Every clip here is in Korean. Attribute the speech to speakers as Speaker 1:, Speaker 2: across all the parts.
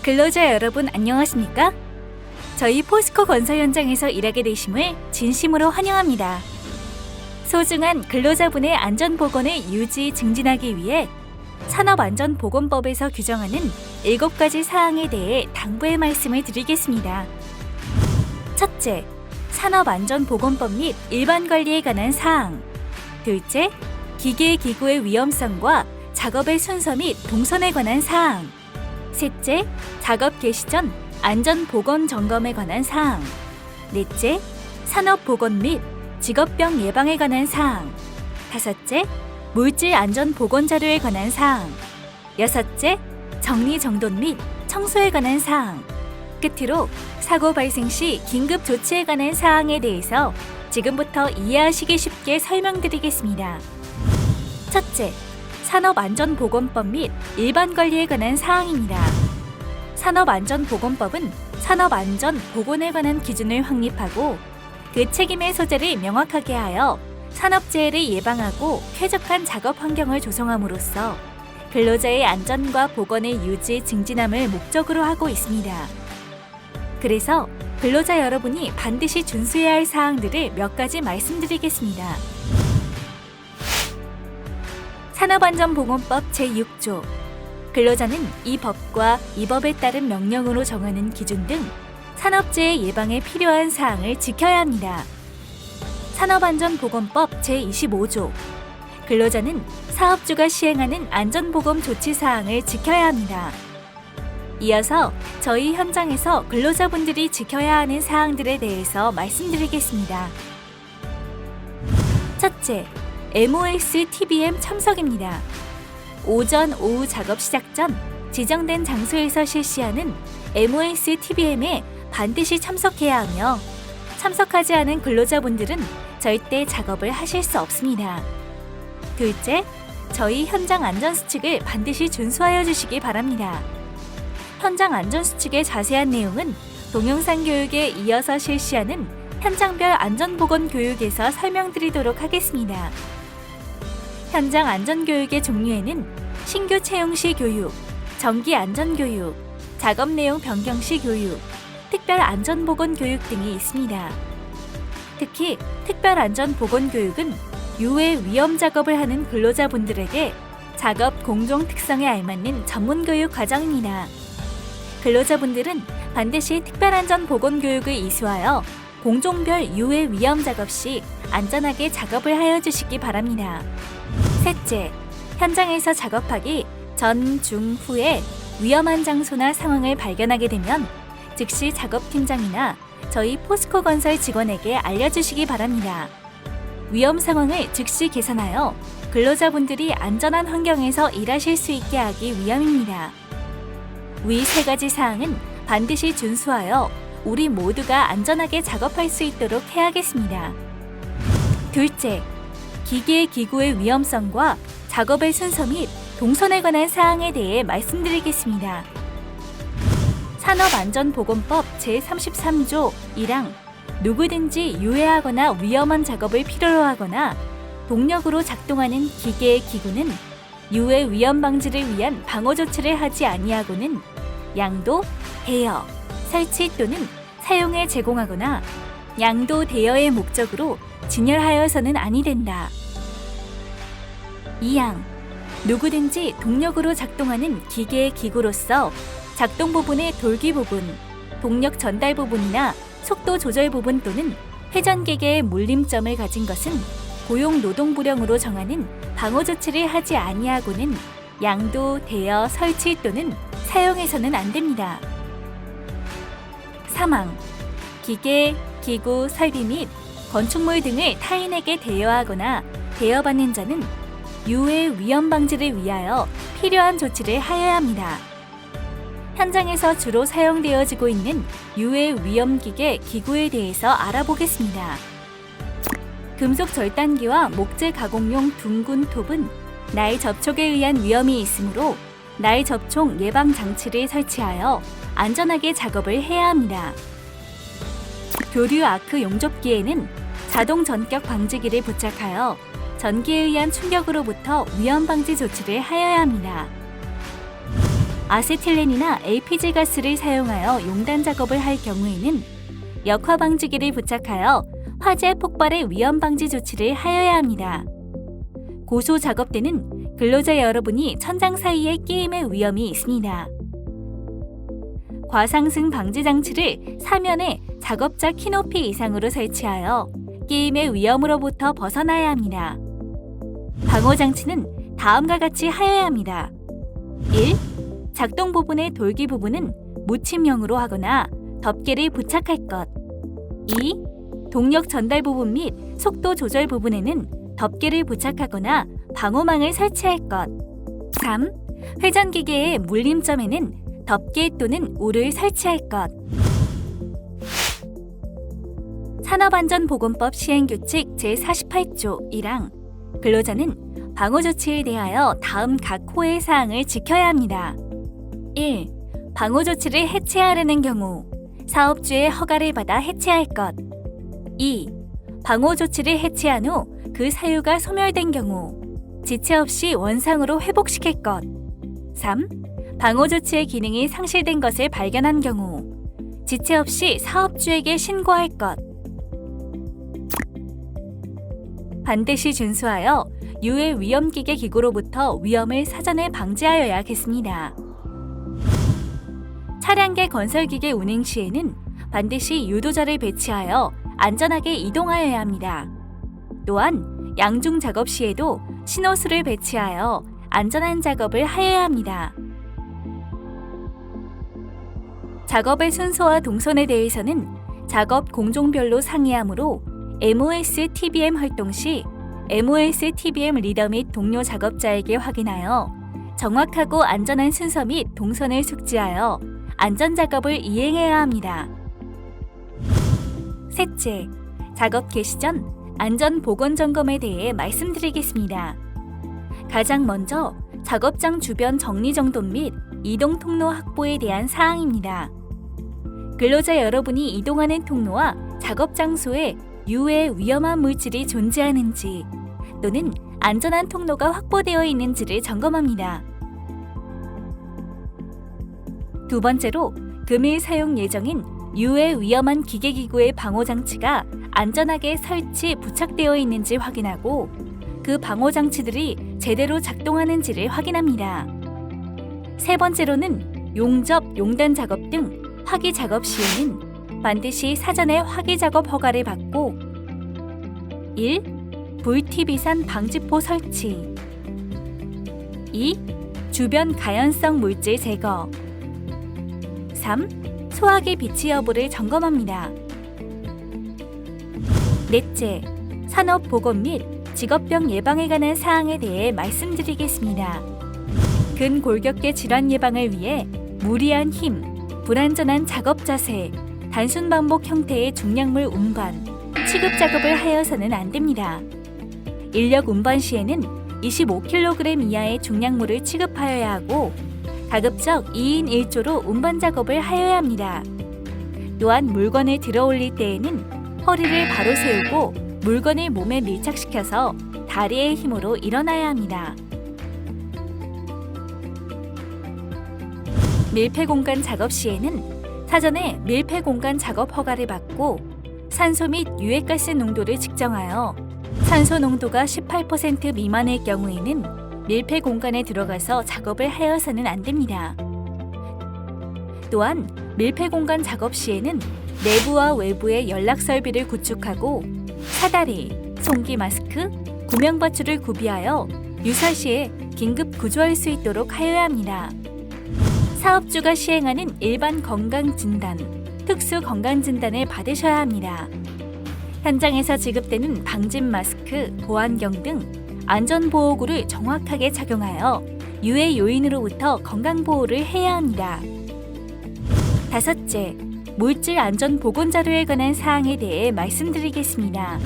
Speaker 1: 근로자 여러분 안녕하십니까? 저희 포스코 건설 현장에서 일하게 되심을 진심으로 환영합니다. 소중한 근로자분의 안전보건을 유지 증진하기 위해 산업안전보건법에서 규정하는 7가지 사항에 대해 당부의 말씀을 드리겠습니다. 첫째, 산업안전보건법 및 일반관리에 관한 사항. 둘째, 기계기구의 위험성과 작업의 순서 및 동선에 관한 사항. 셋째, 작업 개시 전 안전보건 점검에 관한 사항. 넷째, 산업보건 및 직업병 예방에 관한 사항. 다섯째, 물질 안전 보건 자료에 관한 사항. 여섯째, 정리정돈 및 청소에 관한 사항. 끝으로 사고 발생 시 긴급 조치에 관한 사항에 대해서 지금부터 이해하시기 쉽게 설명드리겠습니다. 첫째, 산업안전보건법 및 일반관리에 관한 사항입니다. 산업안전보건법은 산업안전보건에 관한 기준을 확립하고 그 책임의 소재를 명확하게 하여 산업재해를 예방하고 쾌적한 작업 환경을 조성함으로써 근로자의 안전과 보건의 유지, 증진함을 목적으로 하고 있습니다. 그래서 근로자 여러분이 반드시 준수해야 할 사항들을 몇 가지 말씀드리겠습니다. 산업안전보건법 제6조. 근로자는 이 법과 이 법에 따른 명령으로 정하는 기준 등 산업재해 예방에 필요한 사항을 지켜야 합니다. 산업안전보건법 제25조. 근로자는 사업주가 시행하는 안전보건 조치 사항을 지켜야 합니다. 이어서 저희 현장에서 근로자분들이 지켜야 하는 사항들에 대해서 말씀드리겠습니다. 첫째, MOS TBM 참석입니다. 오전, 오후 작업 시작 전 지정된 장소에서 실시하는 MOS TBM에 반드시 참석해야 하며 참석하지 않은 근로자분들은 절대 작업을 하실 수 없습니다. 둘째, 저희 현장 안전수칙을 반드시 준수하여 주시기 바랍니다. 현장 안전수칙의 자세한 내용은 동영상 교육에 이어서 실시하는 현장별 안전보건 교육에서 설명드리도록 하겠습니다. 현장 안전교육의 종류에는 신규 채용 시 교육, 정기 안전교육, 작업 내용 변경 시 교육, 특별 안전보건 교육 등이 있습니다. 특히 특별 안전보건 교육은 유해 위험 작업을 하는 근로자분들에게 작업 공종 특성에 알맞는 전문교육 과정입니다. 근로자분들은 반드시 특별안전보건교육을 이수하여 공종별 유해 위험 작업 시 안전하게 작업을 하여 주시기 바랍니다. 셋째, 현장에서 작업하기 전, 중, 후에 위험한 장소나 상황을 발견하게 되면 즉시 작업팀장이나 저희 포스코 건설 직원에게 알려주시기 바랍니다. 위험 상황을 즉시 개선하여 근로자분들이 안전한 환경에서 일하실 수 있게 하기 위함입니다. 위 3가지 사항은 반드시 준수하여 우리 모두가 안전하게 작업할 수 있도록 해야겠습니다. 둘째, 기계 기구의 위험성과 작업의 순서 및 동선에 관한 사항에 대해 말씀드리겠습니다. 산업안전보건법 제33조 1항 누구든지 유해하거나 위험한 작업을 필요로 하거나 동력으로 작동하는 기계 기구는 유해 위험 방지를 위한 방어 조치를 하지 아니하고는 양도, 대여, 설치 또는 사용에 제공하거나 양도, 대여의 목적으로 진열하여서는 아니 된다. 2항 누구든지 동력으로 작동하는 기계 기구로서 작동 부분의 돌기 부분, 동력 전달 부분이나 속도 조절 부분 또는 회전기계의 물림점을 가진 것은 고용 노동 불형으로 정하는 방어 조치를 하지 아니하고는 양도, 대여, 설치 또는 사용해서는 안 됩니다. 3항 기계, 기구, 설비 및 건축물 등을 타인에게 대여하거나 대여받는 자는 유해 위험 방지를 위하여 필요한 조치를 하여야 합니다. 현장에서 주로 사용되어지고 있는 유해 위험 기계, 기구에 대해서 알아보겠습니다. 금속 절단기와 목재 가공용 둥근 톱은 날 접촉에 의한 위험이 있으므로 날 접촉 예방 장치를 설치하여 안전하게 작업을 해야 합니다. 교류 아크 용접기에는 자동 전격 방지기를 부착하여 전기에 의한 충격으로부터 위험 방지 조치를 하여야 합니다. 아세틸렌이나 LPG 가스를 사용하여 용단 작업을 할 경우에는 역화 방지기를 부착하여 화재 폭발의 위험 방지 조치를 하여야 합니다. 고소 작업 때는 근로자 여러분이 천장 사이에 끼임의 위험이 있습니다. 과상승 방지 장치를 사면에 작업자 키높이 이상으로 설치하여 끼임의 위험으로부터 벗어나야 합니다. 방호 장치는 다음과 같이 하여야 합니다. 1. 작동 부분의 돌기 부분은 무침형으로 하거나 덮개를 부착할 것. 2. 동력 전달 부분 및 속도 조절 부분에는 덮개를 부착하거나 방호망을 설치할 것. 3. 회전기계의 물림점에는 덮개 또는 울을 설치할 것. 산업안전보건법 시행규칙 제48조 1항 근로자는 방호조치에 대하여 다음 각 호의 사항을 지켜야 합니다. 1. 방호조치를 해체하려는 경우 사업주의 허가를 받아 해체할 것. 2. 방호조치를 해체한 후 그 사유가 소멸된 경우 지체 없이 원상으로 회복시킬 것. 3. 방호조치의 기능이 상실된 것을 발견한 경우 지체 없이 사업주에게 신고할 것. 반드시 준수하여 유해 위험기계 기구로부터 위험을 사전에 방지하여야겠습니다. 차량계 건설기계 운행 시에는 반드시 유도자를 배치하여 안전하게 이동하여야 합니다. 또한 양중 작업 시에도 신호수를 배치하여 안전한 작업을 하여야 합니다. 작업의 순서와 동선에 대해서는 작업 공종별로 상의하므로 MOS TBM 활동 시 MOS TBM 리더 및 동료 작업자에게 확인하여 정확하고 안전한 순서 및 동선을 숙지하여 안전작업을 이행해야 합니다. 셋째, 작업 개시 전 안전보건점검에 대해 말씀드리겠습니다. 가장 먼저 작업장 주변 정리정돈 및 이동 통로 확보에 대한 사항입니다. 근로자 여러분이 이동하는 통로와 작업 장소에 유해 위험한 물질이 존재하는지 또는 안전한 통로가 확보되어 있는지를 점검합니다. 두 번째로 금일 사용 예정인 유해 위험한 기계기구의 방호장치가 안전하게 설치, 부착되어 있는지 확인하고 그 방호장치들이 제대로 작동하는지를 확인합니다. 세 번째로는 용접, 용단 작업 등 화기 작업 시에는 반드시 사전에 화기 작업 허가를 받고 1. 불티비산 방지포 설치 2. 주변 가연성 물질 제거 3. 소화기 비치 여부를 점검합니다. 넷째, 산업보건 및 직업병 예방에 관한 사항에 대해 말씀드리겠습니다. 근골격계 질환 예방을 위해 무리한 힘, 불안전한 작업 자세, 단순 반복 형태의 중량물 운반, 취급 작업을 하여서는 안 됩니다. 인력 운반 시에는 25kg 이하의 중량물을 취급하여야 하고 가급적 2인 1조로 운반 작업을 하여야 합니다. 또한 물건을 들어 올릴 때에는 허리를 바로 세우고 물건을 몸에 밀착시켜서 다리의 힘으로 일어나야 합니다. 밀폐공간 작업 시에는 사전에 밀폐공간 작업 허가를 받고 산소 및 유해가스 농도를 측정하여 산소 농도가 18% 미만일 경우에는 밀폐 공간에 들어가서 작업을 하여서는 안 됩니다. 또한 밀폐 공간 작업 시에는 내부와 외부의 연락 설비를 구축하고 사다리, 송기 마스크, 구명받줄을 구비하여 유사 시에 긴급 구조할 수 있도록 하여야 합니다. 사업주가 시행하는 일반 건강진단, 특수 건강진단을 받으셔야 합니다. 현장에서 지급되는 방진 마스크, 보안경 등 안전보호구를 정확하게 착용하여 유해 요인으로부터 건강보호를 해야 합니다. 다섯째, 물질 안전 보건 자료에 관한 사항에 대해 말씀드리겠습니다.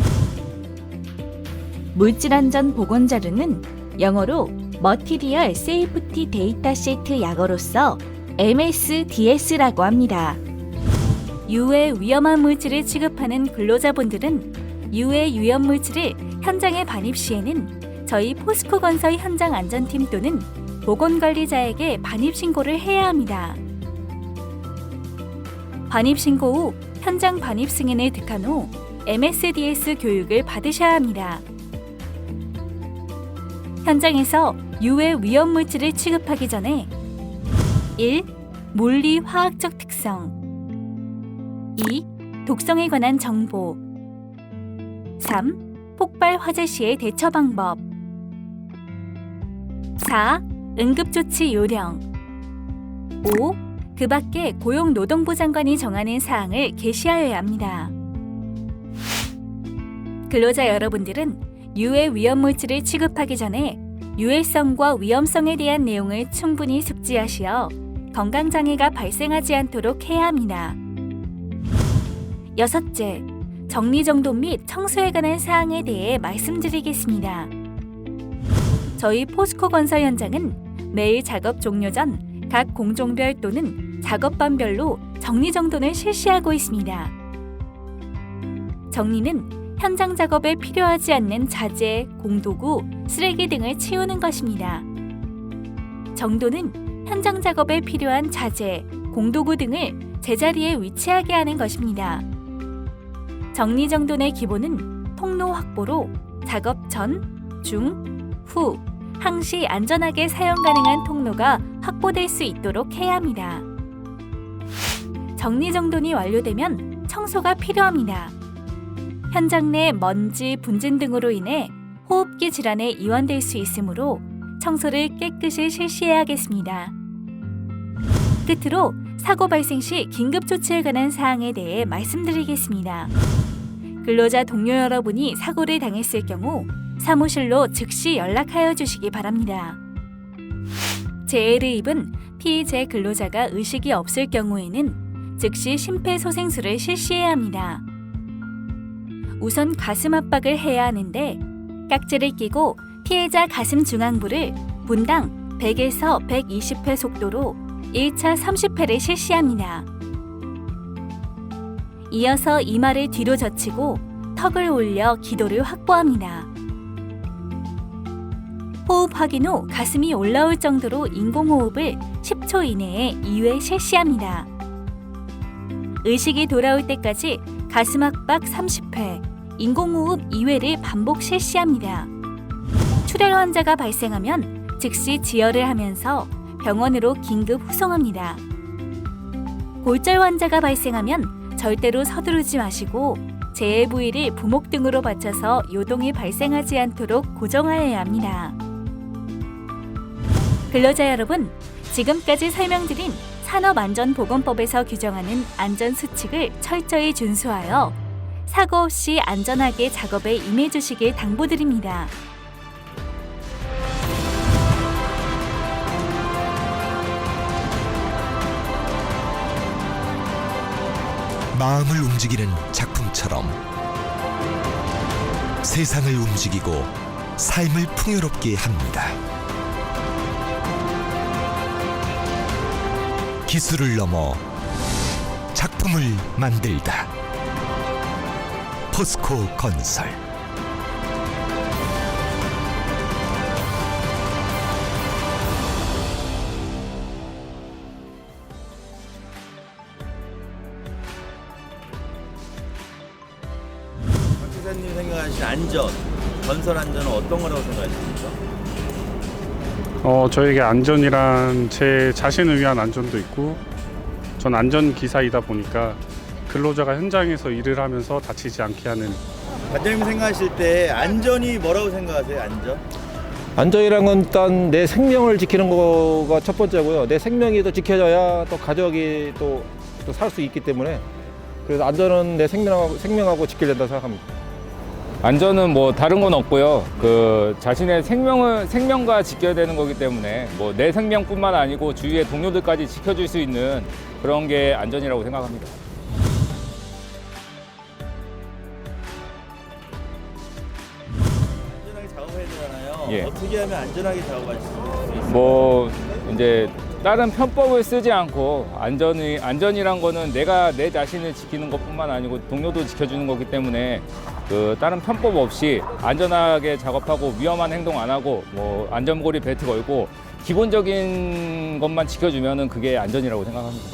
Speaker 1: 물질 안전 보건 자료는 영어로 Material Safety Data Sheet 약어로서 MSDS라고 합니다. 유해 위험한 물질을 취급하는 근로자분들은 유해 위험 물질을 현장에 반입 시에는 저희 포스코 건설 현장 안전팀 또는 보건관리자에게 반입신고를 해야 합니다. 반입신고 후 현장 반입 승인을 득한 후 MSDS 교육을 받으셔야 합니다. 현장에서 유해 위험물질을 취급하기 전에 1. 물리 화학적 특성 2. 독성에 관한 정보 3. 폭발 화재 시의 대처 방법 4. 응급조치 요령 5. 그 밖에 고용노동부 장관이 정하는 사항을 게시하여야 합니다. 근로자 여러분들은 유해 위험물질을 취급하기 전에 유해성과 위험성에 대한 내용을 충분히 숙지하시어 건강장애가 발생하지 않도록 해야 합니다. 여섯째, 정리정돈 및 청소에 관한 사항에 대해 말씀드리겠습니다. 저희 포스코 건설 현장은 매일 작업 종료 전 각 공종별 또는 작업반별로 정리정돈을 실시하고 있습니다. 정리는 현장 작업에 필요하지 않는 자재, 공도구, 쓰레기 등을 치우는 것입니다. 정돈은 현장 작업에 필요한 자재, 공도구 등을 제자리에 위치하게 하는 것입니다. 정리정돈의 기본은 통로 확보로 작업 전, 중, 후, 항시 안전하게 사용 가능한 통로가 확보될 수 있도록 해야 합니다. 정리정돈이 완료되면 청소가 필요합니다. 현장 내 먼지, 분진 등으로 인해 호흡기 질환에 이완될 수 있으므로 청소를 깨끗이 실시해야겠습니다. 끝으로 사고 발생 시 긴급 조치에 관한 사항에 대해 말씀드리겠습니다. 근로자 동료 여러분이 사고를 당했을 경우 사무실로 즉시 연락하여 주시기 바랍니다. 재해를 입은 피의자 근로자가 의식이 없을 경우에는 즉시 심폐소생술을 실시해야 합니다. 우선 가슴 압박을 해야 하는데 깍지를 끼고 피해자 가슴 중앙부를 분당 100에서 120회 속도로 1차 30회를 실시합니다. 이어서 이마를 뒤로 젖히고 턱을 올려 기도를 확보합니다. 호흡 확인 후 가슴이 올라올 정도로 인공호흡을 10초 이내에 2회 실시합니다. 의식이 돌아올 때까지 가슴 압박 30회, 인공호흡 2회를 반복 실시합니다. 출혈 환자가 발생하면 즉시 지혈을 하면서 병원으로 긴급 후송합니다. 골절 환자가 발생하면 절대로 서두르지 마시고 재해 부위를 부목 등으로 받쳐서 요동이 발생하지 않도록 고정하여야 합니다. 근로자 여러분, 지금까지 설명드린 산업안전보건법에서 규정하는 안전수칙을 철저히 준수하여 사고 없이 안전하게 작업에 임해주시길 당부드립니다.
Speaker 2: 마음을 움직이는 작품처럼 세상을 움직이고 삶을 풍요롭게 합니다. 기술을 넘어 작품을 만들다. 포스코 건설.
Speaker 3: 박 기사님 생각하시는 안전, 건설 안전은 어떤 거라고 생각하십니까?
Speaker 4: 저에게 안전이란 제 자신을 위한 안전도 있고, 전 안전기사이다 보니까 근로자가 현장에서 일을 하면서 다치지 않게 하는.
Speaker 3: 반장님 생각하실 때 안전이 뭐라고 생각하세요? 안전?
Speaker 5: 안전이란 건 일단 내 생명을 지키는 거가 첫 번째고요. 내 생명이 또 지켜져야 또 가족이 또 살 수 있기 때문에, 그래서 안전은 내 생명하고 지켜야 된다고 생각합니다.
Speaker 6: 안전은 뭐 다른 건 없고요. 자신의 생명과 지켜야 되는 거기 때문에 뭐 내 생명뿐만 아니고 주위의 동료들까지 지켜줄 수 있는 그런 게 안전이라고 생각합니다.
Speaker 3: 안전하게 작업해야 되잖아요.
Speaker 6: 예.
Speaker 3: 어떻게 하면 안전하게 작업하실 수 있어요?
Speaker 6: 뭐 이제 다른 편법을 쓰지 않고 안전이란 거는 내가 내 자신을 지키는 것뿐만 아니고 동료도 지켜주는 거기 때문에 다른 편법 없이 안전하게 작업하고 위험한 행동 안 하고 뭐 안전고리 벨트 걸고 기본적인 것만 지켜주면은 그게 안전이라고 생각합니다.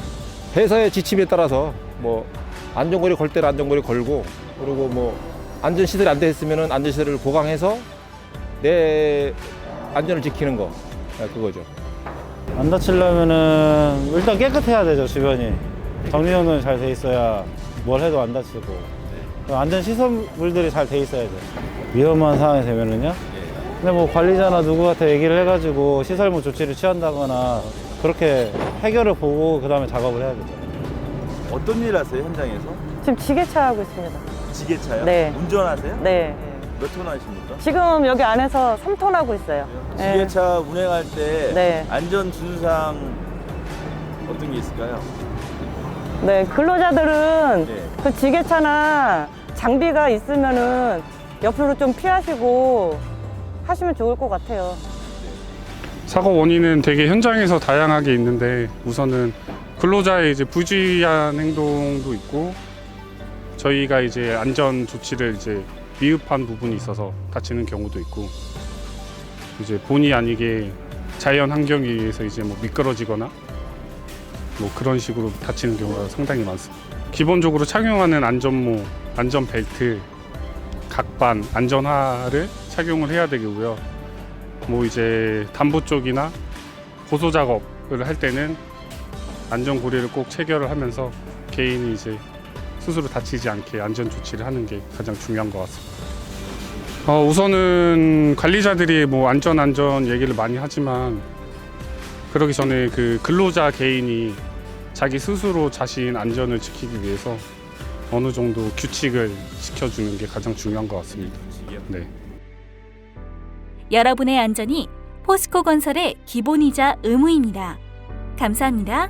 Speaker 5: 회사의 지침에 따라서 뭐 안전거리 걸 때는 안전거리 걸고, 그리고 뭐 안전시설이 안 돼 있으면은 안전시설을 보강해서 내 안전을 지키는 거, 그거죠.
Speaker 7: 안 다치려면은 일단 깨끗해야 되죠, 주변이. 정리정돈이 잘 돼 있어야 뭘 해도 안 다치고. 안전 시설물들이 잘 돼 있어야죠. 위험한 상황이 되면은요. 근데 뭐 관리자나 누구한테 얘기를 해가지고 시설물 조치를 취한다거나 그렇게 해결을 보고 그 다음에 작업을 해야겠죠.
Speaker 3: 어떤 일 하세요, 현장에서?
Speaker 8: 지금 지게차 하고 있습니다.
Speaker 3: 지게차요?
Speaker 8: 네.
Speaker 3: 운전하세요?
Speaker 8: 네.
Speaker 3: 몇 톤 하십니까?
Speaker 8: 지금 여기 안에서 3톤 하고 있어요. 네.
Speaker 3: 지게차 운행할 때
Speaker 8: 네.
Speaker 3: 안전 준수사항 어떤 게 있을까요?
Speaker 8: 네, 근로자들은
Speaker 3: 네.
Speaker 8: 그 지게차나 장비가 있으면은 옆으로 좀 피하시고 하시면 좋을 것 같아요.
Speaker 4: 사고 원인은 되게 현장에서 다양하게 있는데 우선은 근로자의 이제 부주의한 행동도 있고 저희가 이제 안전 조치를 이제 미흡한 부분이 있어서 다치는 경우도 있고 이제 본의 아니게 자연 환경에 의해서 이제 뭐 미끄러지거나 뭐 그런 식으로 다치는 경우가 상당히 많습니다. 기본적으로 착용하는 안전모, 안전벨트, 각반, 안전화를 착용을 해야 되고요. 뭐 이제 담보 쪽이나 고소 작업을 할 때는 안전고리를 꼭 체결을 하면서 개인이 이제 스스로 다치지 않게 안전 조치를 하는 게 가장 중요한 것 같습니다. 우선은 관리자들이 뭐 안전 얘기를 많이 하지만 그러기 전에 그 근로자 개인이 자기 스스로 자신 안전을 지키기 위해서 어느 정도 규칙을 지켜주는 게 가장 중요한 것 같습니다. 네.
Speaker 1: 여러분의 안전이 포스코 건설의 기본이자 의무입니다. 감사합니다.